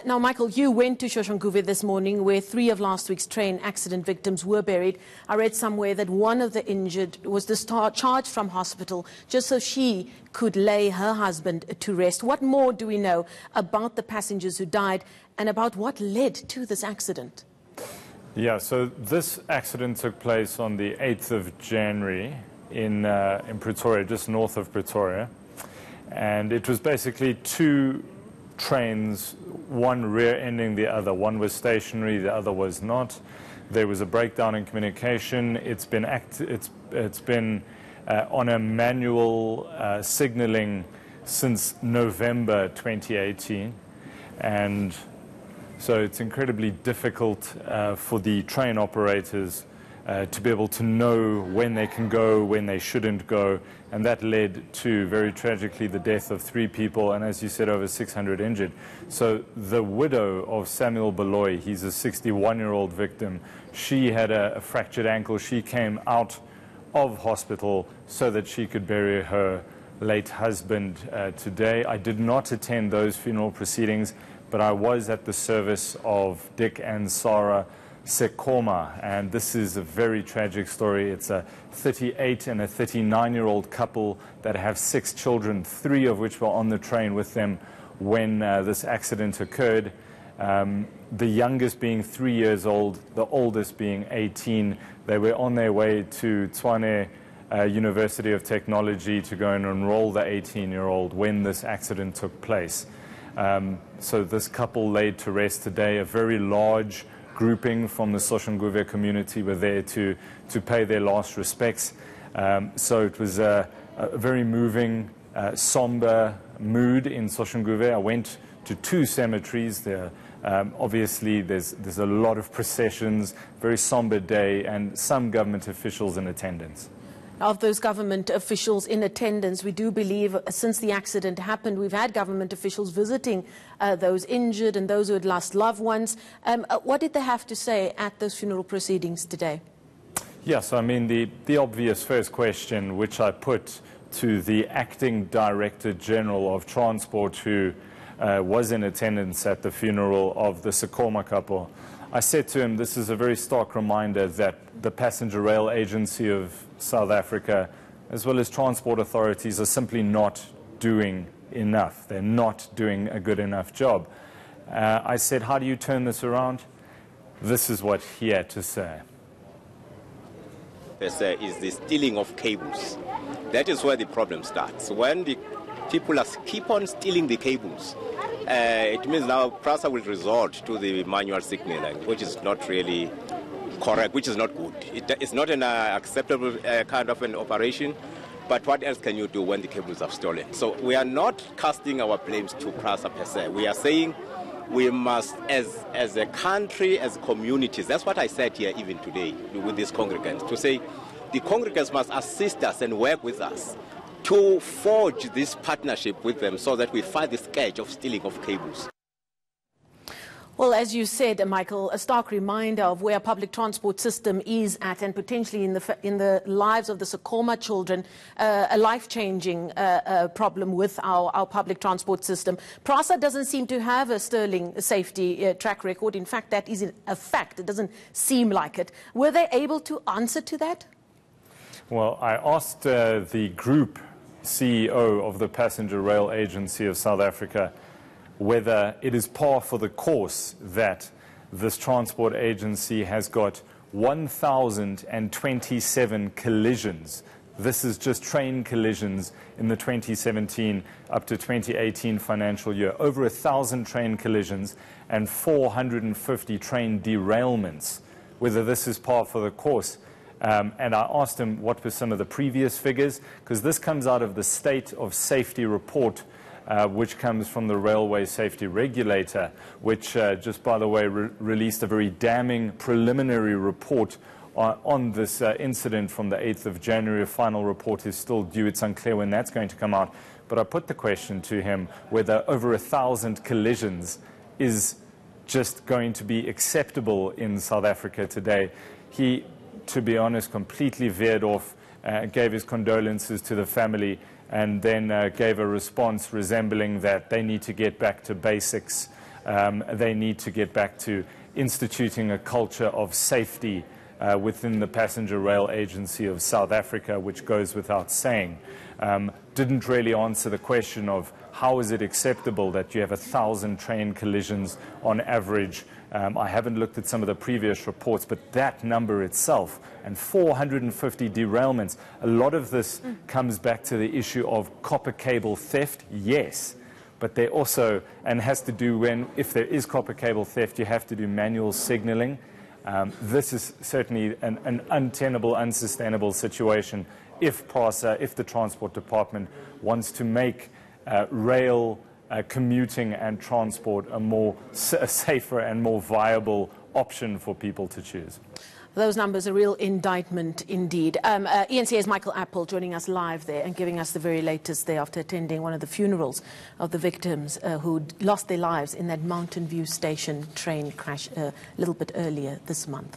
Now, Michael, you went to Soshanguve this morning where 3 of last week's train accident victims were buried. I read somewhere that one of the injured was discharged from hospital just so she could lay her husband to rest. What more do we know about the passengers who died and about what led to this accident? Yeah, so this accident took place on the 8th of January in Pretoria, just north of Pretoria. And it was basically 2 trains, one rear-ending the other. One was stationary, the other was not. There was a breakdown in communication. It's been on a manual signaling since November 2018, and so it's incredibly difficult for the train operators to be able to know when they can go, when they shouldn't go, and that led to, very tragically, the death of 3 people, and as you said, over 600 injured. So the widow of Samuel Baloyi, he's a 61-year-old victim, she had a fractured ankle. She came out of hospital so that she could bury her late husband today. I did not attend those funeral proceedings, but I was at the service of Dick and Sarah Sekoma, and this is a very tragic story. It's a 38 and a 39-year-old couple that have 6 children, 3 of which were on the train with them when this accident occurred. The youngest being 3 years old, the oldest being 18. They were on their way to Tshwane University of Technology to go and enroll the 18-year-old when this accident took place. So this couple laid to rest today. A very large grouping from the Soshanguve community were there to pay their last respects. So it was a very moving, somber mood in Soshanguve. I went to 2 cemeteries there. Obviously, there's a lot of processions, very somber day, and some government officials in attendance. Of those government officials in attendance, we do believe since the accident happened, we've had government officials visiting those injured and those who had lost loved ones. What did they have to say at those funeral proceedings today? Yes, I mean, the obvious first question, which I put to the acting Director General of Transport, who was in attendance at the funeral of the Sekoma couple, I said to him, this is a very stark reminder that the Passenger Rail Agency of South Africa, as well as transport authorities, are simply not doing enough. They're not doing a good enough job. I said, how do you turn this around? This is what he had to say. Is the stealing of cables. That is where the problem starts. When the people keep on stealing the cables, it means now Prasa will resort to the manual signaling, which is not really correct, which is not good. It's not an acceptable kind of an operation, but what else can you do when the cables are stolen? So we are not casting our blames to Prasa per se. We are saying we must, as a country, as communities, that's what I said here even today with these congregants, to say the congregants must assist us and work with us to forge this partnership with them so that we fight the scourge of stealing of cables. Well, as you said, Michael, a stark reminder of where our public transport system is at, and potentially in the lives of the Sekoma children, a life-changing problem with our public transport system. Prasa doesn't seem to have a sterling safety track record. In fact, that isn't a fact. It doesn't seem like it. Were they able to answer to that? Well, I asked the group CEO of the Passenger Rail Agency of South Africa whether it is par for the course that this transport agency has got 1,027 collisions. This is just train collisions in the 2017 up to 2018 financial year. Over 1,000 train collisions and 450 train derailments, whether this is par for the course. And I asked him what were some of the previous figures, because this comes out of the State of Safety report, which comes from the Railway Safety Regulator, which, just by the way, released a very damning preliminary report on this incident from the 8th of January. A final report is still due. It's unclear when that's going to come out. But I put the question to him whether over 1,000 collisions is just going to be acceptable in South Africa today. He, to be honest, completely veered off, gave his condolences to the family, and then gave a response resembling that they need to get back to basics They need to get back to instituting a culture of safety within the Passenger Rail Agency of South Africa, which goes without saying. Didn't really answer the question of how is it acceptable that you have 1,000 train collisions on average. I haven't looked at some of the previous reports, but that number itself and 450 derailments, a lot of this comes back to the issue of copper cable theft, yes. But they also, and has to do if there is copper cable theft, you have to do manual signaling. This is certainly an untenable, unsustainable situation if PARSA, if the Transport Department wants to make rail commuting and transport a safer and more viable option for people to choose. Those numbers are a real indictment indeed. ENCA's Michael Apple joining us live there and giving us the very latest there after attending one of the funerals of the victims who lost their lives in that Mountain View Station train crash a little bit earlier this month.